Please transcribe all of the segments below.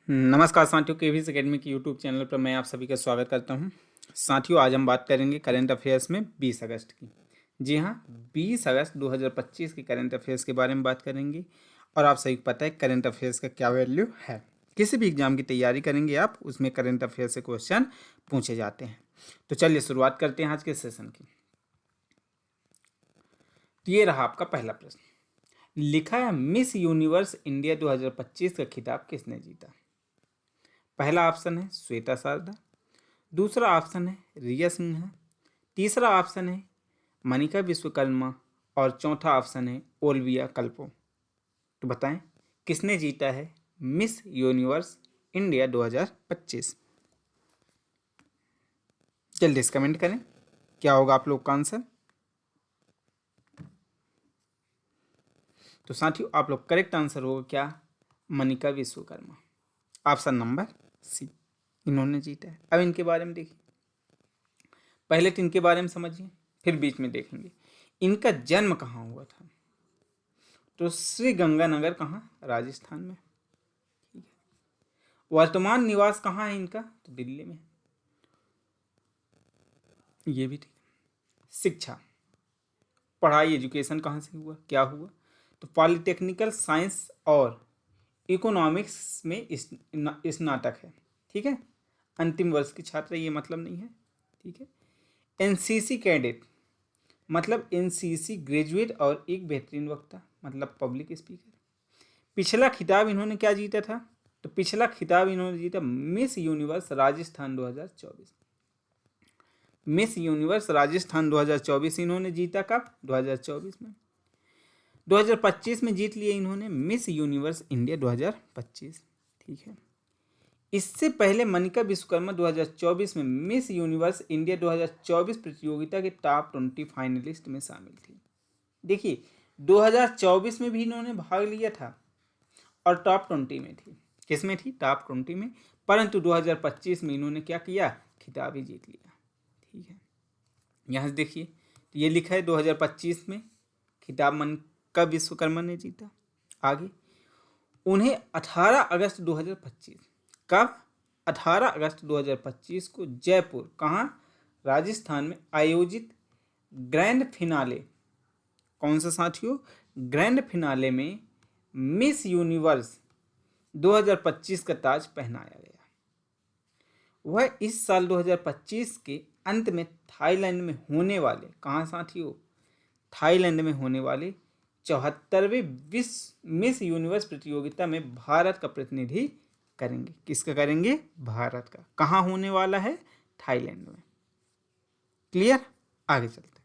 नमस्कार साथियों, केवीस एकेडमी की यूट्यूब चैनल पर मैं आप सभी का स्वागत करता हूं। साथियों, आज हम बात करेंगे करंट अफेयर्स में 20 अगस्त की। जी हां, 20 अगस्त 2025 की करंट अफेयर्स के बारे में बात करेंगे। और आप सभी को पता है करंट अफेयर्स का क्या वैल्यू है। किसी भी एग्जाम की तैयारी करेंगे आप, उसमें करंट अफेयर्स से क्वेश्चन पूछे जाते हैं। तो चलिए शुरुआत करते हैं आज के सेशन की। तो ये रहा आपका पहला प्रश्न। लिखा है, मिस यूनिवर्स इंडिया 2025 का खिताब किसने जीता? पहला ऑप्शन है श्वेता शारदा, दूसरा ऑप्शन है रिया सिन्हा, तीसरा ऑप्शन है मनिका विश्वकर्मा और चौथा ऑप्शन है ओल्विया कल्पो। तो बताएं किसने जीता है मिस यूनिवर्स इंडिया 2025? जल्दी से कमेंट करें, क्या होगा आप लोग का आंसर। तो साथियों, आप लोग करेक्ट आंसर होगा क्या? Manika Vishwakarma, option number C, इन्होंने जीता है। अब इनके बारे में देखिए, पहले तो इनके बारे में समझिए, फिर बीच में देखेंगे इनका जन्म कहाँ हुआ था। तो श्री गंगानगर कहाँ? राजस्थान में। ठीक है। वर्तमान निवास कहाँ है इनका? तो दिल्ली में। ये भी ठीक। शिक्षा, पढ़ाई, एजुकेशन कहाँ से हुआ, क्या हुआ? तो पॉलिटेक्निकल साइंस और इकोनॉमिक्स में स्नातक है। ठीक है, अंतिम वर्ष की छात्र, ये मतलब नहीं है। ठीक है। एनसीसी कैडेट, मतलब एनसीसी ग्रेजुएट और एक बेहतरीन वक्ता, मतलब पब्लिक स्पीकर। पिछला खिताब इन्होंने क्या जीता था? तो पिछला खिताब इन्होंने जीता miss universe Rajasthan 2024। Miss universe Rajasthan 2024 इन्होंने जीता कब? 2024 में। 2025 में जीत लिया इन्होंने मिस यूनिवर्स इंडिया 2025। ठीक है। इससे पहले मनिका विश्वकर्मा 2024 में मिस यूनिवर्स इंडिया 2024 प्रतियोगिता के टॉप 20 फाइनलिस्ट में शामिल थी। देखिए, 2024 में भी इन्होंने भाग लिया था और टॉप 20 में थी। किस में थी? टॉप 20 में। परंतु 2025 में इन्होंने क्या किया? खिताब ही जीत लिया। ठीक है, यहाँ से देखिए, तो ये लिखा है 2025 में खिताब मनिका विश्वकर्मा ने जीता। आगे, उन्हें 18 अगस्त 2025, कब? 18 अगस्त 2025 को जयपुर, कहाँ? राजस्थान में आयोजित ग्रैंड फिनाले, कौन सा साथियों? ग्रैंड फिनाले में मिस यूनिवर्स 2025 का ताज पहनाया गया। वह इस साल 2025 के अंत में थाईलैंड में होने वाले, कहाँ साथियों? थाईलैंड में होने वाले 74वें विश्व मिस यूनिवर्स प्रतियोगिता में भारत का प्रतिनिधि करेंगे। किसका करेंगे? भारत का। कहाँ होने वाला है? थाईलैंड में। क्लियर? आगे चलते।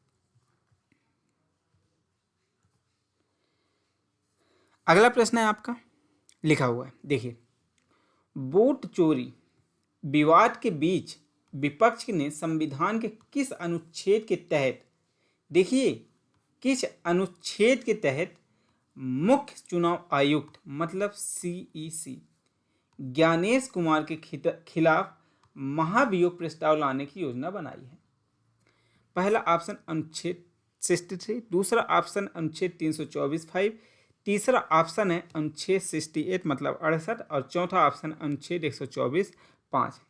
अगला प्रश्न है आपका, लिखा हुआ है, देखिए। वोट चोरी विवाद के बीच विपक्ष ने संविधान के किस अनुच्छेद के तहत, देखिए, किस अनुच्छेद के तहत मुख्य चुनाव आयुक्त, मतलब सीईसी, ज्ञानेश कुमार के खिलाफ महाभियोग प्रस्ताव लाने की योजना बनाई है? पहला ऑप्शन अनुच्छेद 63, दूसरा ऑप्शन अनुच्छेद 324(5), तीसरा ऑप्शन है अनुच्छेद 68 मतलब 68, और चौथा ऑप्शन अनुच्छेद 124(5).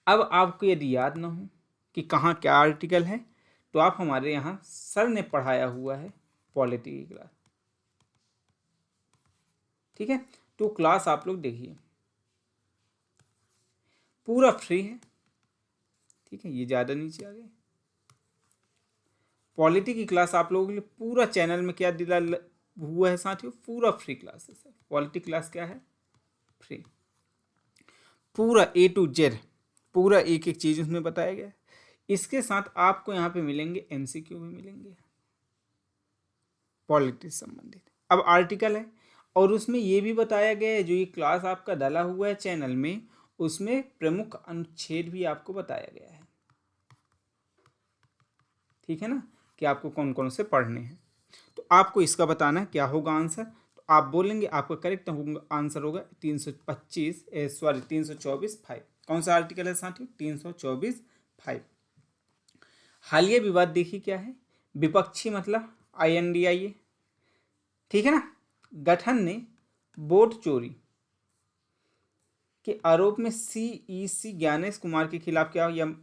अब आपको यदि याद ना हो कि कहाँ क्या आर्टिकल है, तो आप हमारे यहाँ सर ने पढ़ाया हुआ है पॉलिटी की क्लास। ठीक है, तो क्लास आप लोग देखिए, पूरा फ्री है। ठीक है, ये ज़्यादा नीचे आ गए। पॉलिटी की क्लास आप लोगों के लिए पूरा चैनल में क्या दिला हुआ है साथियों? पूरा फ्री क्लासेस है। पॉलिटी क्लास क्या है? फ्री। पूरा A to Z, पूरा एक एक चीज़ उसमें बताया गया है। इसके साथ आपको यहाँ पे मिलेंगे MCQ भी मिलेंगे पॉलिटिक्स संबंधित। अब आर्टिकल है और उसमें ये भी बताया गया है, जो ये क्लास आपका डाला हुआ है चैनल में, उसमें प्रमुख अनुच्छेद भी आपको बताया गया है। ठीक है ना, कि आपको कौन कौन से पढ़ने हैं। तो आपको इसका बताना है क्या होगा आंसर। तो आप बोलेंगे, आपका करेक्ट आंसर होगा 324(5). कौन सा आर्टिकल है साथियों? 324(5). हालिया विवाद देखिए क्या है? विपक्षी मतलब INDIA, ठीक है ना, गठन ने वोट चोरी के आरोप में CEC ज्ञानेश कुमार के खिलाफ क्या, यह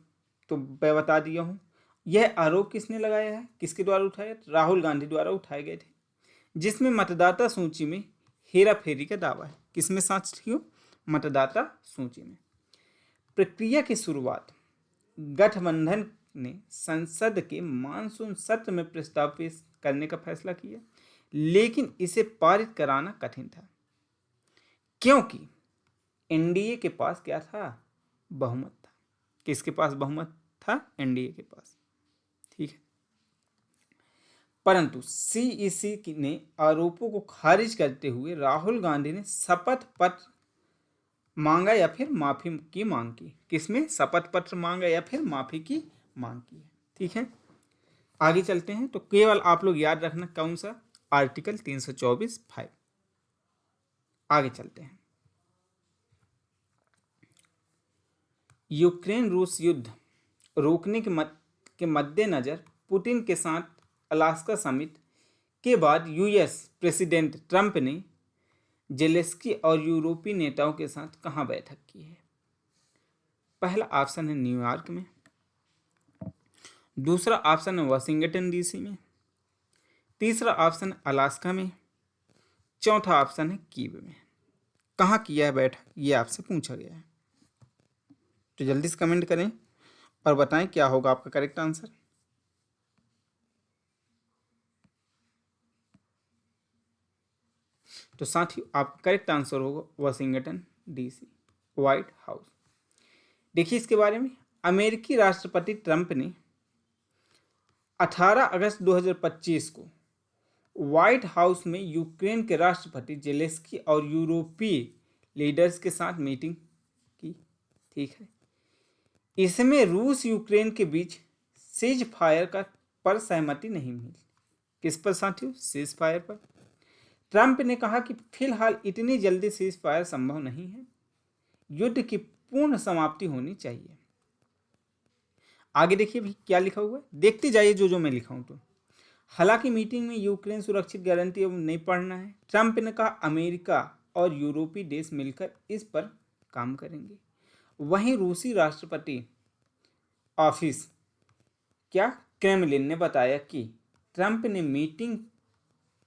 तो मैं बता दिया हूँ। यह आरोप किसने लगाया है, किसके द्वारा उठाया, राहुल गांधी द्वारा उठाए गए थे, जिसमें मतदाता सूची में हेरा फेरी का दावा है। किसमें साथियों, मतदाता सूची में। प्रक्रिया की शुरुआत, गठबंधन ने संसद के मानसून सत्र में प्रस्ताव पेश करने का फैसला किया, लेकिन इसे पारित कराना कठिन था, क्योंकि एनडीए के पास क्या था, बहुमत था। किसके पास बहुमत था, एनडीए के पास। ठीक है, परंतु CEC ने आरोपों को खारिज करते हुए राहुल गांधी ने शपथ पत्र मांगा या फिर माफी की मांग की। किसमें, शपथ पत्र मांगा या फिर माफी की मांग की है। ठीक है, आगे चलते हैं। तो केवल आप लोग याद रखना कौन सा, आर्टिकल 324(5). आगे चलते हैं। यूक्रेन रूस युद्ध रोकने के मद्देनजर पुतिन के साथ अलास्का समिट के बाद यूएस प्रेसिडेंट ट्रंप ने जेलेंस्की और यूरोपीय नेताओं के साथ कहाँ बैठक की है। पहला ऑप्शन है न्यूयॉर्क में, दूसरा ऑप्शन है वाशिंगटन DC में, तीसरा ऑप्शन है अलास्का में, चौथा ऑप्शन है कीव में। कहाँ किया है बैठक, ये आपसे पूछा गया है। तो जल्दी से कमेंट करें और बताएं क्या होगा आपका करेक्ट आंसर। तो साथियों आपका करेक्ट आंसर होगा वाशिंगटन DC, व्हाइट हाउस। देखिए इसके बारे में, अमेरिकी राष्ट्रपति ट्रंप ने 18 अगस्त 2025 को व्हाइट हाउस में यूक्रेन के राष्ट्रपति जेलेंस्की और यूरोपीय लीडर्स के साथ मीटिंग की। ठीक है, इसमें रूस यूक्रेन के बीच सीज फायर पर सहमति नहीं मिली। किस पर साथियों, सीज फायर पर। ट्रंप ने कहा कि फिलहाल इतनी जल्दी सीज फायर संभव नहीं है, युद्ध की पूर्ण समाप्ति होनी चाहिए। आगे देखिए भी क्या लिखा हुआ है, देखते जाइए जो मैं लिखा हूं। तो हालांकि मीटिंग में यूक्रेन सुरक्षित गारंटी अब नहीं पढ़ना है। ट्रंप ने कहा अमेरिका और यूरोपीय देश मिलकर इस पर काम करेंगे। वहीं रूसी राष्ट्रपति ऑफिस क्या, क्रेमलिन ने बताया कि ट्रंप ने मीटिंग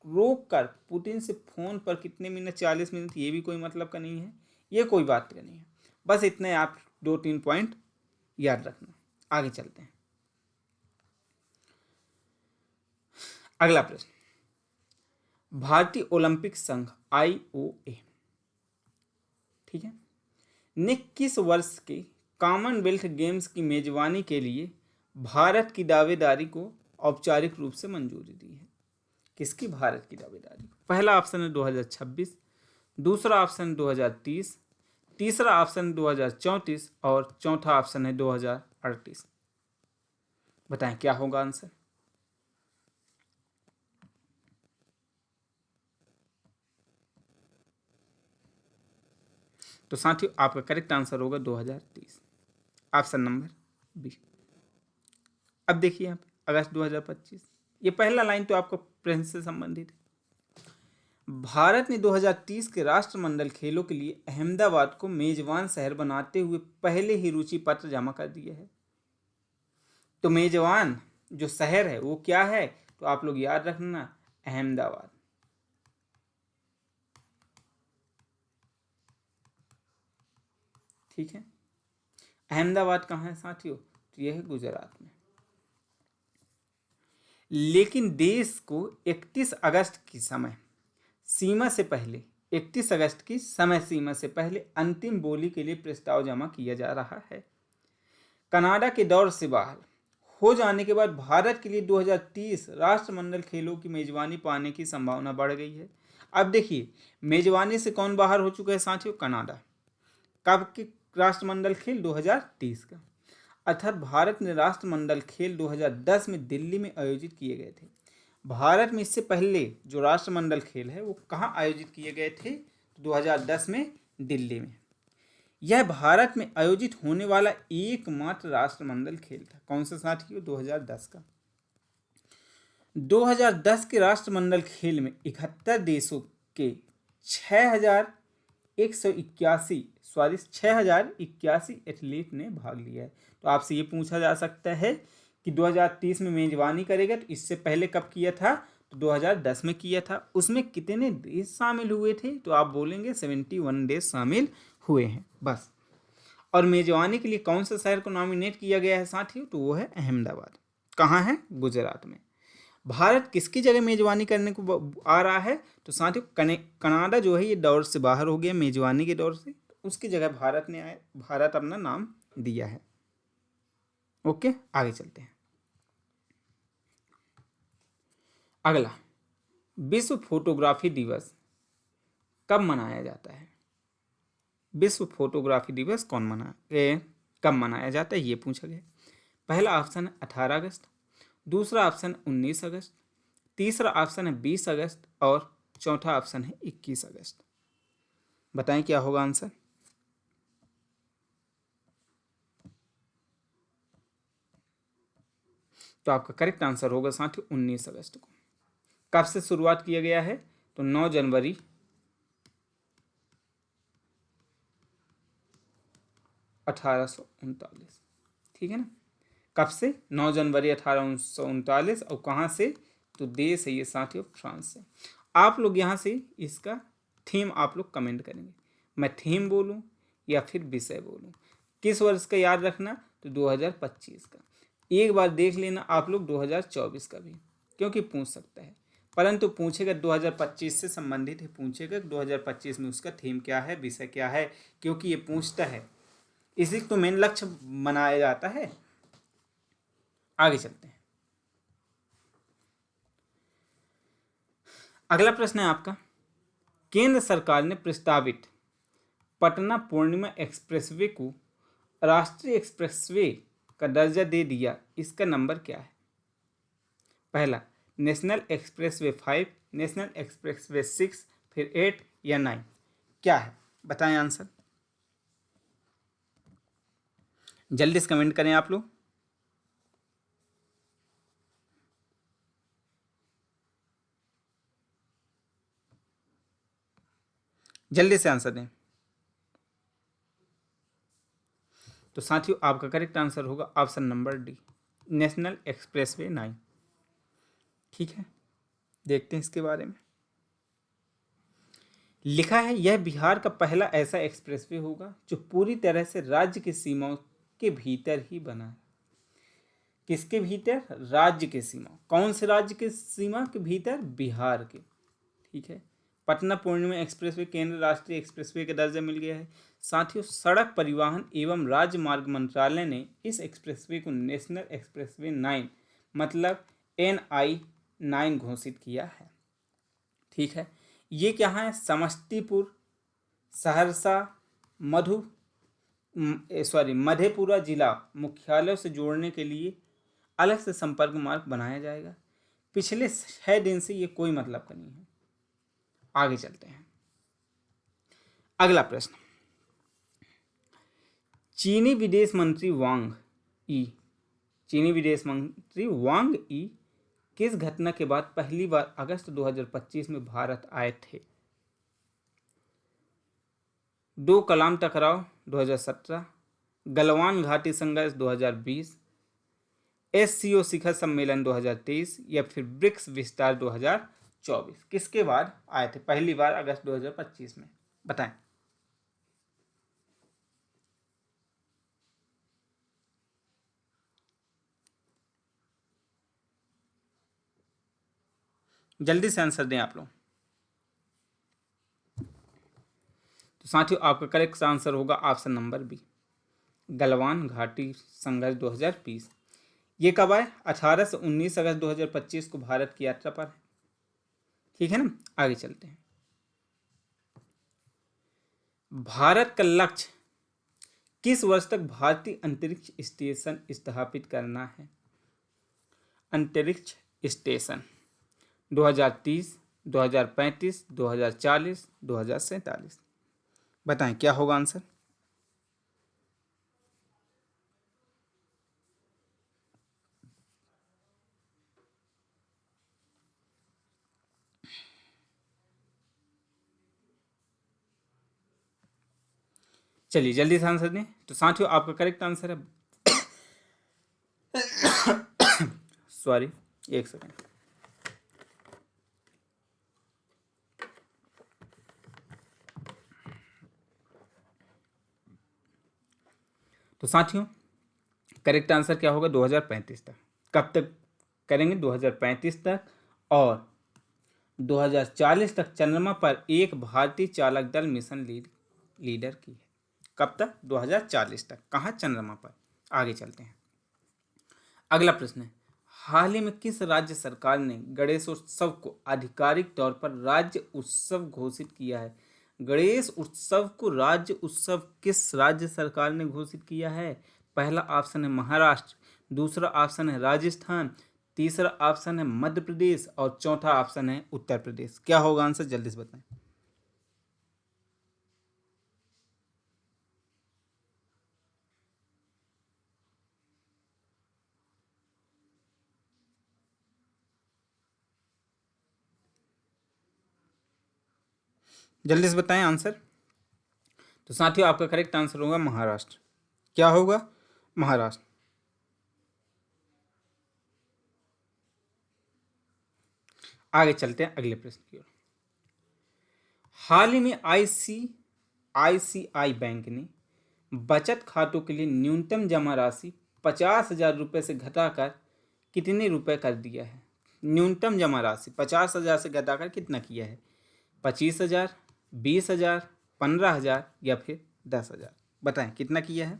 रोक कर पुतिन से फोन पर कितने मिनट, 40 मिनट, ये भी कोई मतलब का नहीं है, ये कोई बात का नहीं है। बस इतने आप 2-3 पॉइंट याद रखना। आगे चलते हैं। अगला प्रश्न, भारतीय ओलंपिक संघ IOA, ठीक है, ने किस वर्ष के कॉमनवेल्थ गेम्स की मेजबानी के लिए भारत की दावेदारी को औपचारिक रूप से मंजूरी दी है। किसकी, भारत की दावेदारी। पहला ऑप्शन है 2026, दूसरा ऑप्शन 2030, तीसरा ऑप्शन 2034 और चौथा ऑप्शन है 2038। बताएं क्या होगा आंसर। तो साथियों आपका करेक्ट आंसर होगा 2030, ऑप्शन नंबर बी। अब देखिए यहाँ पे अगस्त 2025, ये पहला लाइन तो आपको प्रश्न से संबंधित है। भारत ने 2030 के राष्ट्रमंडल खेलों के लिए अहमदाबाद को मेजबान शहर बनाते हुए पहले ही रुचि पत्र जमा कर दिया है। तो मेजबान जो शहर है वो क्या है, तो आप लोग याद रखना, अहमदाबाद। ठीक है, अहमदाबाद कहाँ है साथियों, तो यह है गुजरात में। लेकिन देश को 31 अगस्त की समय सीमा से पहले, 31 अगस्त की समय सीमा से पहले अंतिम बोली के लिए प्रस्ताव जमा किया जा रहा है। कनाडा के दौर से बाहर हो जाने के बाद भारत के लिए 2030 राष्ट्रमंडल खेलों की मेजबानी पाने की संभावना बढ़ गई है। अब देखिए मेजबानी से कौन बाहर हो चुका है साथियों, कनाडा। कब के राष्ट्रमंडल खेल, 2030 का। अर्थात भारत ने राष्ट्रमंडल खेल 2010 में दिल्ली में आयोजित किए गए थे। भारत में इससे पहले जो राष्ट्रमंडल खेल है वो कहाँ आयोजित किए गए थे, 2010 में दिल्ली में। यह भारत में आयोजित होने वाला एकमात्र राष्ट्रमंडल खेल था। कौन सा साथियों, 2010 का। 2010 के राष्ट्रमंडल खेल में 71 देशों के 6181 सॉरी 6081 एथलीट ने भाग लिया है। तो आपसे ये पूछा जा सकता है कि 2030 में मेजबानी करेगा, तो इससे पहले कब किया था? तो 2010 में किया था। उसमें कितने देश शामिल हुए थे? तो आप बोलेंगे 71 देश शामिल हुए हैं बस। और मेजबानी के लिए कौन सा शहर को नॉमिनेट किया गया है साथियों? तो वो है अहमदाबाद। कहाँ है? गुजरात में। भारत किसकी जगह मेजबानी करने को आ रहा है? तो साथियों कनाडा जो है ये दौर से बाहर हो गया, मेजबानी के दौर से, तो उसकी जगह भारत अपना नाम दिया है। ओके, आगे चलते हैं। अगला, विश्व फोटोग्राफी दिवस कब मनाया जाता है? विश्व फोटोग्राफी दिवस कब मनाया जाता है, ये पूछा गया। पहला ऑप्शन है 18 अगस्त, दूसरा ऑप्शन 19 अगस्त, तीसरा ऑप्शन है 20 अगस्त और चौथा ऑप्शन है 21 अगस्त। बताएं क्या होगा आंसर? तो आपका करेक्ट आंसर होगा साथियों 19 अगस्त को। कब से शुरुआत किया गया है? तो 9 जनवरी 1839। ठीक है ना? कब से? 9 जनवरी 1839। और कहाँ से? तो देश है ये साथियों फ्रांस से। आप लोग यहाँ से इसका थीम आप लोग कमेंट करेंगे, मैं थीम बोलूँ या फिर विषय बोलूँ। किस वर्ष का याद रखना? तो 2025 का। एक बार देख लेना आप लोग 2024 का भी, क्योंकि पूछ सकता है, परंतु पूछेगा 2025 से संबंधित ही पूछेगा। 2025 में उसका थीम क्या है, विषय क्या है, क्योंकि ये पूछता है, इसी तो मेन लक्ष्य मनाया जाता है। आगे चलते हैं। अगला प्रश्न है आपका, केंद्र सरकार ने प्रस्तावित पटना पूर्णिमा एक्सप्रेसवे को राष्ट्रीय एक्सप्रेसवे का दर्जा दे दिया, इसका नंबर क्या है? पहला नेशनल एक्सप्रेसवे 5, नेशनल एक्सप्रेसवे 6, फिर 8 या 9, क्या है? बताएं आंसर, जल्दी से कमेंट करें आप लोग। जल्दी से आंसर दें। तो साथियों आपका करेक्ट आंसर होगा option number D, national expressway 9। ठीक है, देखते हैं इसके बारे में। लिखा है, यह बिहार का पहला ऐसा एक्सप्रेसवे होगा जो पूरी तरह से राज्य की सीमाओं के भीतर ही बना है। किसके भीतर? राज्य के सीमा। कौन से राज्य के सीमा के भीतर? बिहार के। ठीक है, पटना पूर्णिमा एक्सप्रेसवे केंद्र राष्ट्रीय एक्सप्रेसवे का दर्जा मिल गया है। साथियों, सड़क परिवहन एवं राजमार्ग मंत्रालय ने इस एक्सप्रेसवे को नेशनल एक्सप्रेसवे 9 मतलब NI 9 घोषित किया है। ठीक है, ये क्या है? समस्तीपुर, सहरसा, मधेपुरा जिला मुख्यालय से जोड़ने के लिए अलग से संपर्क मार्ग बनाया जाएगा। पिछले 6 दिन से ये कोई मतलब का नहीं है। आगे चलते हैं। अगला प्रश्न, चीनी विदेश मंत्री वांग ई किस घटना के बाद पहली बार अगस्त 2025 में भारत आए थे? 2 कलाम टकराव 2017, गलवान घाटी संघर्ष 2020, SCO शिखर सम्मेलन 2023 या फिर ब्रिक्स विस्तार 2024, किसके बाद आए थे पहली बार अगस्त 2025 में? बताएं। जल्दी से आंसर दें आप लोग। तो साथियों आपका करेक्ट आंसर होगा ऑप्शन नंबर बी, गलवान घाटी संघर्ष 2020। ये कब आए? 18 से 19 अगस्त 2025 को भारत की यात्रा पर है। ठीक है ना, आगे चलते हैं। भारत का लक्ष्य किस वर्ष तक भारतीय अंतरिक्ष स्टेशन स्थापित करना है? अंतरिक्ष स्टेशन 2030, 2035, 2040, 2047, बताएं क्या होगा आंसर? चलिए जल्दी से आंसर दें। तो साथियों आपका करेक्ट आंसर है सॉरी, एक सेकेंड। तो साथियों करेक्ट आंसर क्या होगा? 2035 तक। कब तक करेंगे? 2035 तक। और 2040 तक चंद्रमा पर एक भारतीय चालक दल मिशन लीडर की है। कब तक? 2040 तक। कहाँ? चंद्रमा पर। आगे चलते हैं। अगला प्रश्न है, हाल ही में किस राज्य सरकार ने गणेशोत्सव को आधिकारिक तौर पर राज्य उत्सव घोषित किया है? गणेश उत्सव को राज्य उत्सव किस राज्य सरकार ने घोषित किया है? पहला ऑप्शन है महाराष्ट्र, दूसरा ऑप्शन है राजस्थान, तीसरा ऑप्शन है मध्य प्रदेश और चौथा ऑप्शन है उत्तर प्रदेश। क्या होगा आंसर? जल्दी से बताएं। जल्दी से बताएं आंसर। तो साथियों आपका करेक्ट आंसर होगा महाराष्ट्र। क्या होगा? महाराष्ट्र। आगे चलते हैं अगले प्रश्न की ओर। हाल ही में आईसीआईसीआई बैंक ने बचत खातों के लिए न्यूनतम जमा राशि 50,000 रुपये से घटाकर कितने रुपए कर दिया है? न्यूनतम जमा राशि 50,000 से घटाकर कितना किया है? 25,000, 20,000, 15,000 या फिर 10,000? बताएं कितना किया है?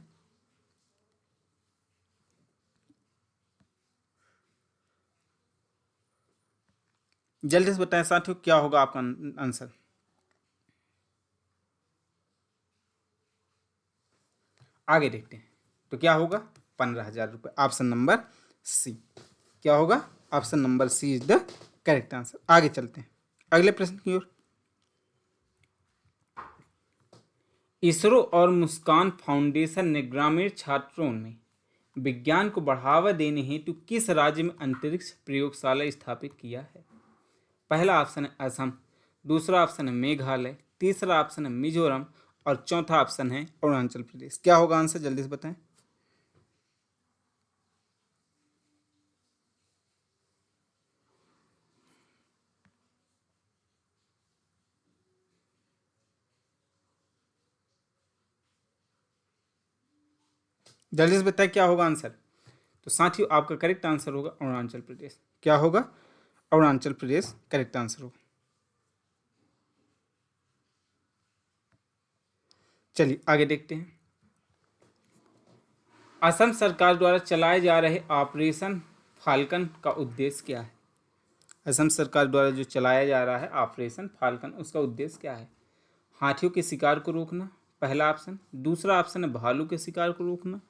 जल्दी से बताएं साथियों, क्या होगा आपका आंसर? आगे देखते हैं। तो क्या होगा? 15,000 रुपये। Option number C. क्या होगा? Option number C is the correct answer. आगे चलते हैं अगले प्रश्न की ओर। इसरो और मुस्कान फाउंडेशन ने ग्रामीण छात्रों में विज्ञान को बढ़ावा देने हेतु किस राज्य में अंतरिक्ष प्रयोगशाला स्थापित किया है? पहला ऑप्शन है असम, दूसरा ऑप्शन है मेघालय, तीसरा ऑप्शन है मिजोरम और चौथा ऑप्शन है अरुणाचल प्रदेश। क्या होगा आंसर? जल्दी से बताएं। जल्दी से बताएं क्या होगा आंसर। तो साथियों आपका करेक्ट आंसर होगा अरुणाचल प्रदेश। क्या होगा? अरुणाचल प्रदेश करेक्ट आंसर होगा। चलिए आगे देखते हैं। असम सरकार द्वारा चलाए जा रहे ऑपरेशन फाल्कन का उद्देश्य क्या है? असम सरकार द्वारा जो चलाया जा रहा है ऑपरेशन फाल्कन, उसका उद्देश्य क्या है? हाथियों के शिकार को रोकना, पहला ऑप्शन। दूसरा ऑप्शन है भालू के शिकार को रोकना,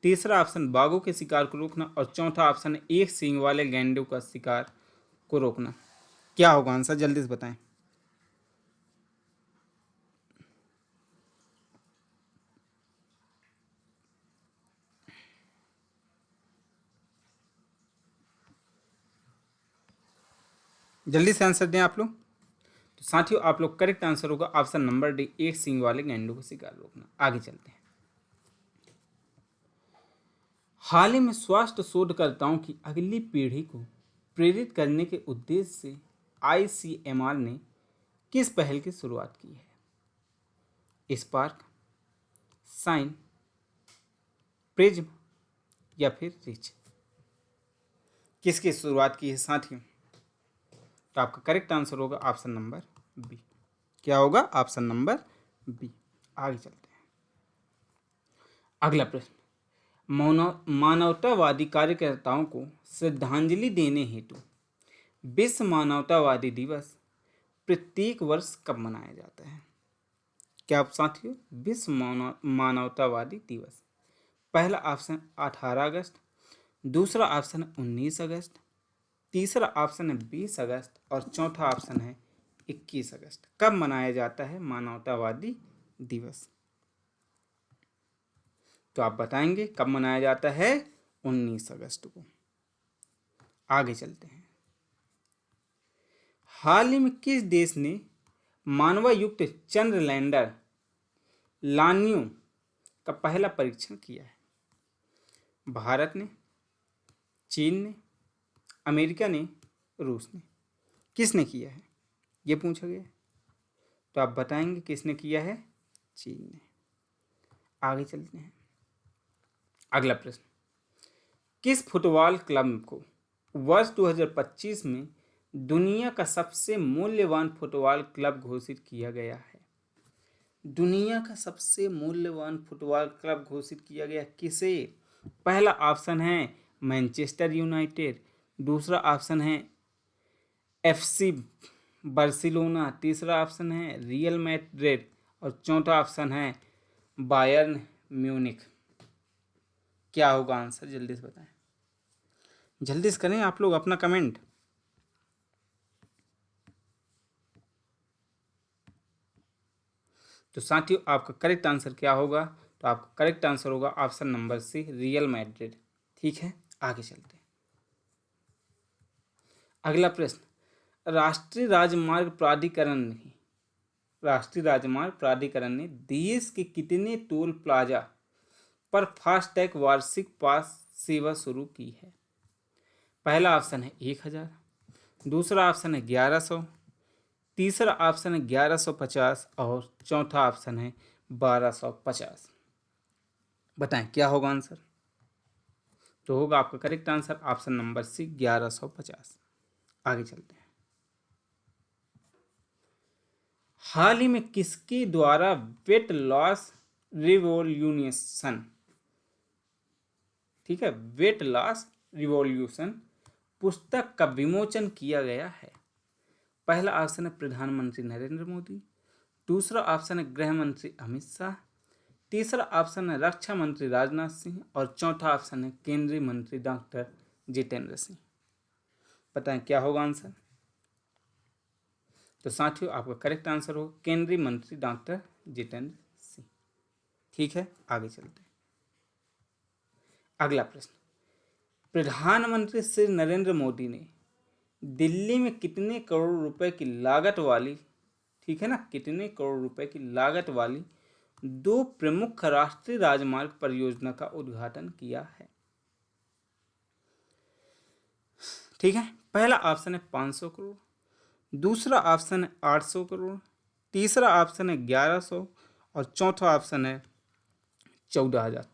तीसरा ऑप्शन बाघों के शिकार को रोकना और चौथा ऑप्शन है एक सींग वाले गैंडों का शिकार को रोकना। क्या होगा आंसर? जल्दी से बताएं। जल्दी से आंसर दें आप लोग। तो साथियों आप लोग करेक्ट आंसर होगा ऑप्शन नंबर डी, एक सींग वाले गैंडों का शिकार रोकना। आगे चलते हैं। हाल ही में स्वास्थ्य शोधकर्ताओं की अगली पीढ़ी को प्रेरित करने के उद्देश्य से आईसीएमआर ने किस पहल की शुरुआत की है? स्पार्क, साइन, प्रिज्म या फिर रिच? किसकी शुरुआत की है साथियों? तो आपका करेक्ट आंसर होगा ऑप्शन नंबर बी। क्या होगा? Option number B. आगे चलते हैं। अगला प्रश्न, मानवतावादी कार्यकर्ताओं को श्रद्धांजलि देने हेतु विश्व मानवतावादी दिवस प्रत्येक वर्ष कब मनाया जाता है? क्या आप साथियों? विश्व मानवतावादी दिवस, पहला ऑप्शन 18 अगस्त, दूसरा ऑप्शन है 19 अगस्त, तीसरा ऑप्शन है 20 अगस्त और चौथा ऑप्शन है 21 अगस्त। कब मनाया जाता है मानवतावादी दिवस? तो आप बताएंगे कब मनाया जाता है? 19 अगस्त को। आगे चलते हैं। हाल ही में किस देश ने मानवयुक्त चंद्र लैंडर लान्यू का पहला परीक्षण किया है? भारत ने, चीन ने, अमेरिका ने, रूस ने? किसने किया है ये पूछा गया है। तो आप बताएंगे किसने किया है? चीन ने। आगे चलते हैं। अगला प्रश्न, किस फुटबॉल क्लब को वर्ष 2025 में दुनिया का सबसे मूल्यवान फुटबॉल क्लब घोषित किया गया है? दुनिया का सबसे मूल्यवान फुटबॉल क्लब घोषित किया गया किसे? पहला ऑप्शन है मैनचेस्टर यूनाइटेड, दूसरा ऑप्शन है एफसी बार्सिलोना, तीसरा ऑप्शन है रियल मैड्रिड और चौथा ऑप्शन है बायर्न म्यूनिख। क्या होगा आंसर? जल्दी से बताएं, जल्दी से करें आप लोग अपना कमेंट। तो साथियों आपका करेक्ट आंसर क्या होगा? तो आपका करेक्ट आंसर होगा option number C, Real Madrid. ठीक है, आगे चलते हैं। अगला प्रश्न, राष्ट्रीय राजमार्ग प्राधिकरण ने देश के कितने टोल प्लाजा पर फास्टैग वार्षिक पास सेवा शुरू की है? पहला ऑप्शन है 1000, दूसरा ऑप्शन है 1100, तीसरा ऑप्शन है 1150 और चौथा ऑप्शन है 1250। बताएं क्या होगा आंसर? तो होगा आपका correct answer option number C, 1150। आगे चलते हैं। हाल ही में किसके द्वारा वेट लॉस रिवॉल्यूशन, ठीक है, वेट लॉस रिवॉल्यूशन पुस्तक का विमोचन किया गया है? पहला ऑप्शन है प्रधानमंत्री नरेंद्र मोदी, दूसरा ऑप्शन है गृह मंत्री अमित शाह, तीसरा ऑप्शन है रक्षा मंत्री राजनाथ सिंह और चौथा ऑप्शन है केंद्रीय मंत्री डॉक्टर जितेंद्र सिंह। बताएं क्या होगा आंसर? तो साथियों आपका करेक्ट आंसर हो केंद्रीय मंत्री डॉक्टर जितेंद्र सिंह। ठीक है, आगे चलते हैं। अगला प्रश्न, प्रधानमंत्री श्री नरेंद्र मोदी ने दिल्ली में कितने करोड़ रुपए की लागत वाली, ठीक है ना, कितने करोड़ रुपए की लागत वाली 2 प्रमुख राष्ट्रीय राजमार्ग परियोजना का उद्घाटन किया है? ठीक है, पहला ऑप्शन है 500 करोड़, दूसरा ऑप्शन है 800 करोड़, तीसरा ऑप्शन है 1100 और चौथा ऑप्शन है 14,000।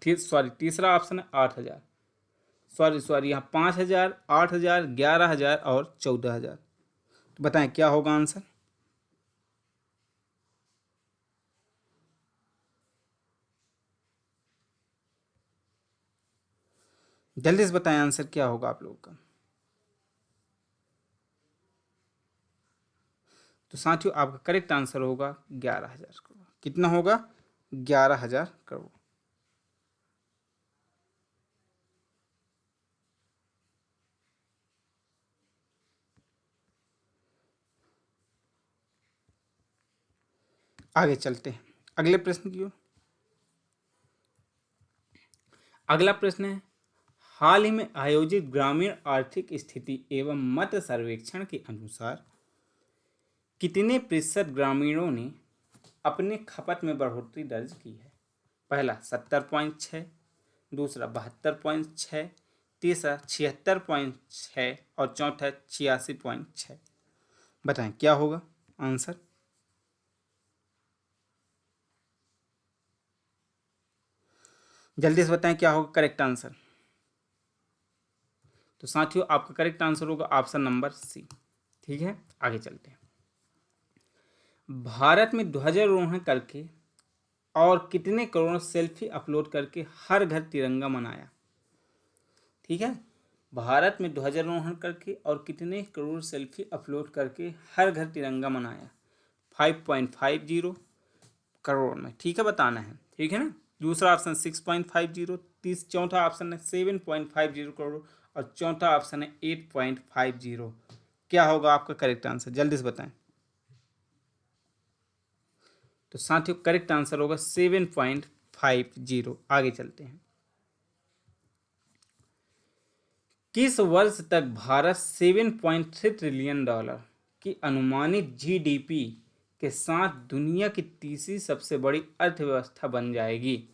तीसरा ऑप्शन है 8,000। यहाँ 5,000, 8,000, 11,000 और 14,000। तो बताएं क्या होगा आंसर? जल्दी से बताएं आंसर क्या होगा आप लोगों का। तो साथियों आपका करेक्ट आंसर होगा 11,000 करोड़। कितना होगा? 11,000 करोड़। आगे चलते हैं अगले प्रश्न की ओर। अगला प्रश्न है, हाल ही में आयोजित ग्रामीण आर्थिक स्थिति एवं मत सर्वेक्षण के अनुसार कितने प्रतिशत ग्रामीणों ने अपने खपत में बढ़ोतरी दर्ज की है? पहला 70.6, दूसरा 72.6, तीसरा 76.6 और चौथा 86.6। बताएं क्या होगा आंसर? जल्दी से बताएं क्या होगा करेक्ट आंसर। तो साथियों आपका करेक्ट आंसर होगा ऑप्शन नंबर सी। ठीक है, आगे चलते हैं। भारत में ध्वजारोहण करके और कितने करोड़ सेल्फी अपलोड करके हर घर तिरंगा मनाया? ठीक है, भारत में ध्वजारोहण करके और कितने करोड़ सेल्फी अपलोड करके हर घर तिरंगा मनाया? 5.50 करोड़ में, ठीक है, बताना है, ठीक है ना। दूसरा ऑप्शन 6.50, चौथा ऑप्शन है 7.50 करोड़ और चौथा ऑप्शन है 8.50। क्या होगा आपका करेक्ट आंसर? जल्दी से बताएं। तो साथियों करेक्ट आंसर होगा 7.50। आगे चलते हैं। किस वर्ष तक भारत 7.3 ट्रिलियन डॉलर की अनुमानित जीडीपी के साथ दुनिया की तीसरी सबसे बड़ी अर्थव्यवस्था बन जाएगी?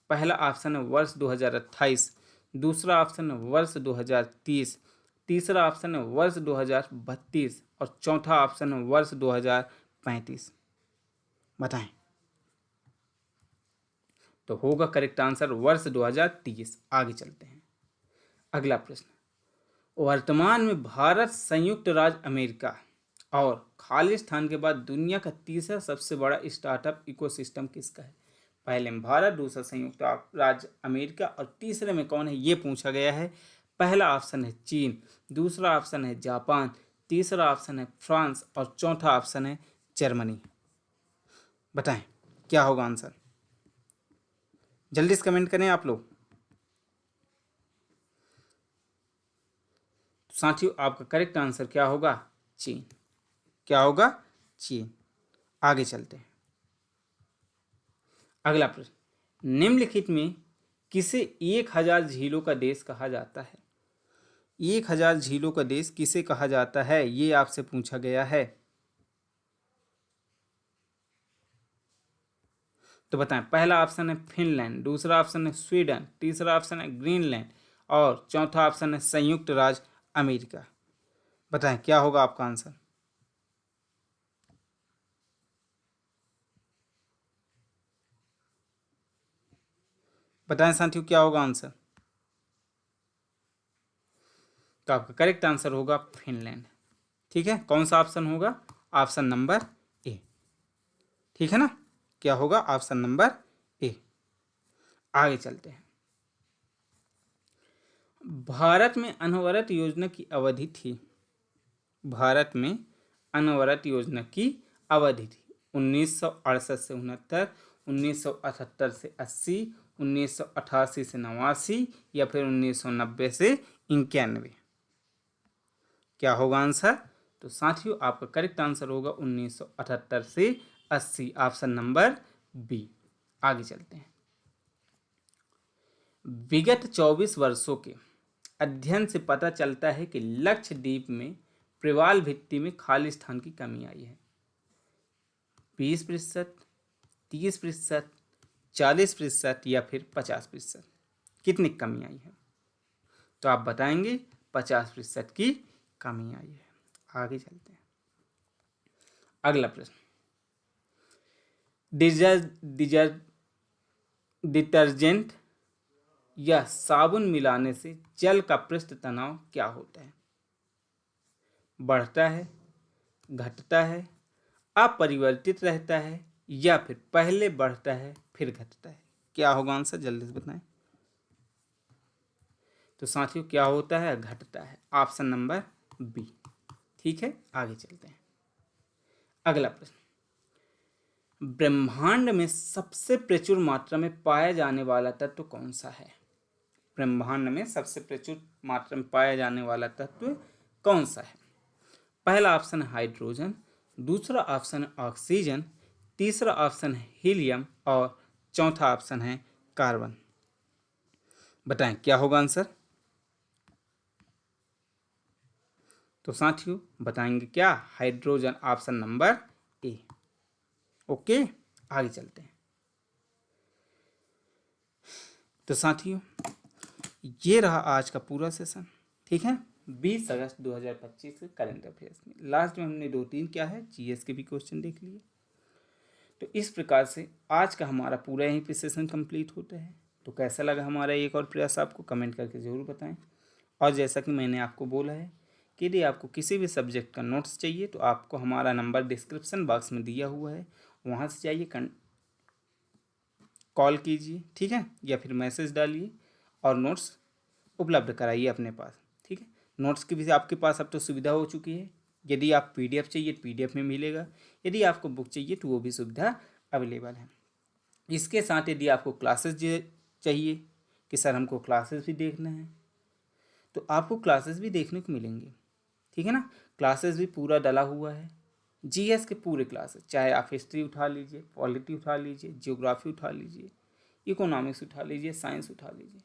पहला ऑप्शन है वर्ष 2028, दूसरा ऑप्शन है वर्ष 2030, तीसरा ऑप्शन है वर्ष 2032 और चौथा ऑप्शन है वर्ष 2035। बताएं। तो होगा करेक्ट आंसर वर्ष 2030। आगे चलते हैं। अगला प्रश्न, वर्तमान में भारत, संयुक्त राज्य अमेरिका और खालिस्तान के बाद दुनिया का तीसरा सबसे बड़ा स्टार्टअप इकोसिस्टम किसका है? पहले में भारत, दूसरा संयुक्त राज्य अमेरिका और तीसरे में कौन है ये पूछा गया है। पहला ऑप्शन है चीन, दूसरा ऑप्शन है जापान, तीसरा ऑप्शन है फ्रांस और चौथा ऑप्शन है जर्मनी। बताएं क्या होगा आंसर, जल्दी से कमेंट करें आप लोग। साथियों आपका करेक्ट आंसर क्या होगा? चीन। क्या होगा? चीन। आगे चलते हैं। अगला प्रश्न, निम्नलिखित में किसे 1000 झीलों का देश कहा जाता है? 1000 झीलों का देश किसे कहा जाता है ये आपसे पूछा गया है। तो बताएं। पहला ऑप्शन है फिनलैंड, दूसरा ऑप्शन है स्वीडन, तीसरा ऑप्शन है ग्रीनलैंड और चौथा ऑप्शन है संयुक्त राज्य अमेरिका। बताएं क्या होगा आपका आंसर। बताएं साथियों क्या होगा आंसर। तो आपका करेक्ट आंसर होगा फिनलैंड। ठीक है, कौन सा ऑप्शन होगा? Option number A. ठीक है ना, क्या होगा? Option number A. आगे चलते हैं। भारत में अनवरत योजना की अवधि थी। भारत में अनवरत योजना की अवधि थी 1968 से 69, 1978 से 80, 1988 से 89 या फिर 1990 से 91। क्या होगा आंसर? तो साथियों आपका करेक्ट आंसर होगा 1978 से 80, ऑप्शन नंबर बी। आगे चलते हैं। विगत 24 वर्षों के अध्ययन से पता चलता है कि लक्षद्वीप में प्रवाल भित्ति में खाली स्थान की कमी आई है। 20%, 30%, 40% या फिर 50%, कितनी कमी आई है? तो आप बताएंगे 50% की कमी आई है। आगे चलते हैं। अगला प्रश्न, डिटर्जेंट या साबुन मिलाने से जल का पृष्ठ तनाव क्या होता है? बढ़ता है, घटता है, अपरिवर्तित रहता है या फिर पहले बढ़ता है फिर घटता है? क्या होगा आंसर, जल्दी से बताएं। तो साथियों क्या होता है? घटता है, ऑप्शन नंबर बी। ठीक है, आगे चलते हैं। अगला प्रश्न, ब्रह्मांड में सबसे प्रचुर मात्रा में पाया जाने वाला तत्व कौन सा है? ब्रह्मांड में सबसे प्रचुर मात्रा में पाया जाने वाला तत्व कौन सा है? पहला ऑप्शन है हाइड्रोजन, दूसरा ऑप्शन है ऑक्सीजन, तीसरा ऑप्शन है हीलियम और चौथा ऑप्शन है कार्बन। बताएं क्या होगा आंसर। तो साथियों बताएंगे क्या? Hydrogen, option number A. Okay, आगे चलते हैं। तो साथियों ये रहा आज का पूरा सेशन। ठीक है, 20 अगस्त 2025 के करंट अफेयर्स में लास्ट में हमने 2-3 क्या है जीएस के भी क्वेश्चन देख लिए। तो इस प्रकार से आज का हमारा पूरा यहीं पे सेशन कंप्लीट होता है। तो कैसा लगा हमारा एक और प्रयास आपको कमेंट करके ज़रूर बताएं। और जैसा कि मैंने आपको बोला है कि यदि आपको किसी भी सब्जेक्ट का नोट्स चाहिए तो आपको हमारा नंबर डिस्क्रिप्शन बॉक्स में दिया हुआ है, वहाँ से जाइए, कॉल कीजिए, ठीक है, या फिर मैसेज डालिए और नोट्स उपलब्ध कराइए अपने पास। ठीक है, नोट्स की भी आपके पास अब तो सुविधा हो चुकी है। यदि आप पीडीएफ चाहिए तो पीडीएफ में मिलेगा, यदि आपको बुक चाहिए तो वो भी सुविधा अवेलेबल है। इसके साथ यदि आपको क्लासेस चाहिए कि सर हमको क्लासेस भी देखना है तो आपको क्लासेस भी देखने को मिलेंगे। ठीक है ना, क्लासेस भी पूरा डला हुआ है, जीएस के पूरे क्लासेस, चाहे आप हिस्ट्री उठा लीजिए, पॉलिटी उठा लीजिए, जियोग्राफी उठा लीजिए, इकोनॉमिक्स उठा लीजिए, साइंस उठा लीजिए,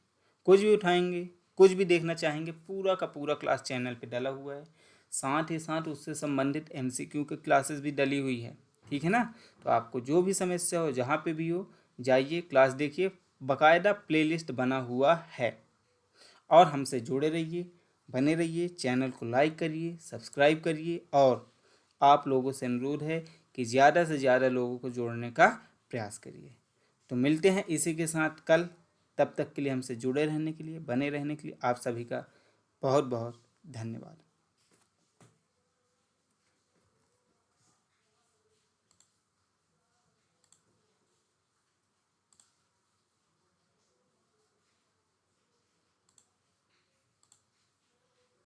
कुछ भी उठाएंगे, कुछ भी देखना चाहेंगे, पूरा का पूरा क्लास चैनल पे डला हुआ है। साथ ही साथ उससे संबंधित एमसीक्यू के क्लासेस भी डली हुई है। ठीक है ना, तो आपको जो भी समस्या हो, जहाँ पे भी हो, जाइए, क्लास देखिए, बाकायदा प्लेलिस्ट बना हुआ है। और हमसे जुड़े रहिए, बने रहिए, चैनल को लाइक करिए, सब्सक्राइब करिए और आप लोगों से अनुरोध है कि ज़्यादा से ज़्यादा लोगों को जोड़ने का प्रयास करिए। तो मिलते हैं इसी के साथ कल। तब तक के लिए हमसे जुड़े रहने के लिए, बने रहने के लिए आप सभी का बहुत बहुत धन्यवाद।